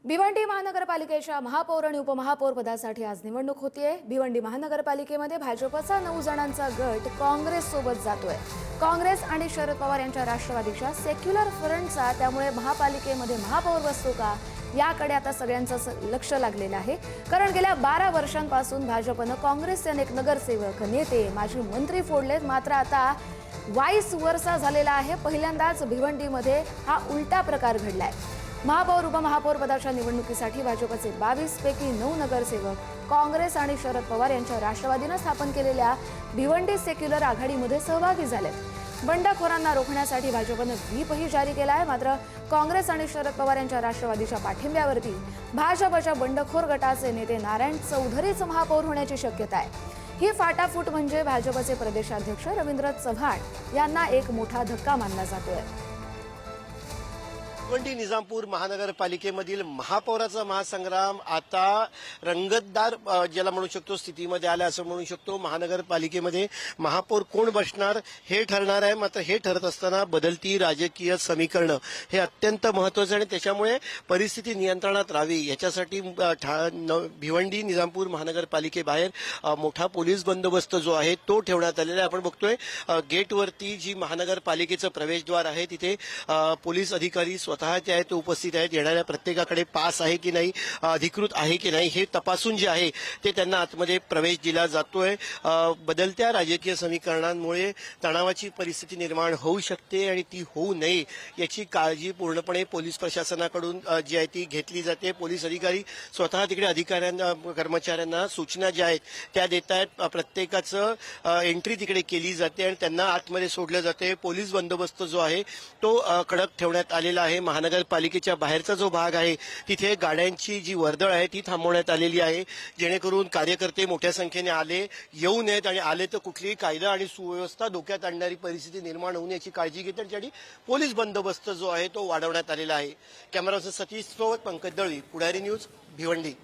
भिवंडी महानगरपालिकेच्या महापौर आणि उपमहापौर पदासाठी आज निवडणूक होतीये। भिवंडी महानगरपालिकेमध्ये भाजपचा 9 जणांचा गट काँग्रेस सोबत जातोय। काँग्रेस आणि शरद पवार यांच्या राष्ट्रवादीच्या सेक्युलर फ्रंटचा त्यामुळे महापालिकेमध्ये महापौर बसतो का याकडे आता सगळ्यांचं लक्ष लागलेलं आहे। कारण गेल्या 12 वर्षांपासून भाजपने काँग्रेसचे अनेक नगरसेवक, नेते, माजी मंत्री फोडलेत, मात्र आता वाईस वर्सा झालेला आहे। पहिल्यांदाच भिवंडीमध्ये हा उलटा प्रकार घडलाय। महापौर उपमहापौर पदाच्या निवडणुकीसाठी भाजपचे 22 पैकी 9 नगरसेवक काँग्रेस आणि शरद पवार यांच्या राष्ट्रवादीने स्थापन केलेल्या भिवंडी सेक्युलर आघाडीमध्ये सहभागी झालेत। बंडखोरांना रोखण्यासाठी भाजपने व्हीपही जारी केला आहे। मात्र काँग्रेस आणि शरद पवार यांच्या राष्ट्रवादीच्या पाठिंब्यावरती भाजपच्या बंडखोर गटाचे नेते नारायण चौधरीच महापौर होण्याची शक्यता आहे। ही फाटाफूट म्हणजे भाजपचे प्रदेशाध्यक्ष रवींद्र चव्हाण यांना एक मोठा धक्का मानला जातोय। भिवंडी निजामपूर महानगरपालिकेमधील महापौराचा महासंग्राम आता रंगतदार ज्याला म्हणू शकतो स्थितीमध्ये आला असं म्हणू शकतो। महानगरपालिकेमध्ये महापौर कोण बसणार हे ठरणार आहे। मात्र हे ठरत असताना बदलती राजकीय समीकरणं हे अत्यंत महत्त्वाचं आहे आणि त्याच्यामुळे परिस्थिती नियंत्रणात राहावी याच्यासाठी भिवंडी निजामपूर महानगरपालिकेबाहेर मोठा पोलीस बंदोबस्त जो आहे तो ठेवण्यात आलेला आहे। आपण बघतोय गेटवरती जी महानगरपालिकेचं प्रवेशद्वार आहे तिथे पोलीस अधिकारी स्वतः जे आहेत ते उपस्थित आहेत। येणाऱ्या प्रत्येकाकडे पास आहे की नाही, अधिकृत आहे की नाही हे तपासून जे आहे ते त्यांना आतमध्ये प्रवेश दिला जातोय। बदलत्या राजकीय समीकरणांमुळे तणावाची परिस्थिती निर्माण होऊ शकते आणि ती होऊ नये याची काळजी पूर्णपणे पोलीस प्रशासनाकडून जी आहे ती घेतली जाते। पोलीस अधिकारी स्वतः तिकडे अधिकाऱ्यांना, कर्मचाऱ्यांना सूचना ज्या आहेत त्या देत आहेत। प्रत्येकाचं एंट्री तिकडे केली जाते आणि त्यांना आतमध्ये सोडलं जाते। पोलीस बंदोबस्त जो आहे तो कडक ठेवण्यात आलेला आहे। महानगरपालिकेच्या बाहेरचा जो भाग आहे तिथे गाड्यांची जी वर्दळ आहे ती थांबवण्यात आलेली आहे, जेणेकरून कार्यकर्ते मोठ्या संख्येने येऊ नयेत आणि आले तर कुठलीही कायदा आणि सुव्यवस्था धोक्यात आणणारी परिस्थिती निर्माण होऊ नये काळजी घेते। त्यासाठी पोलीस बंदोबस्त जो आहे तो वाढवण्यात आलेला आहे। कॅमेरामॅन सतीश सोबत पंकज दळवी, पुढारी न्यूज, भिवंडी।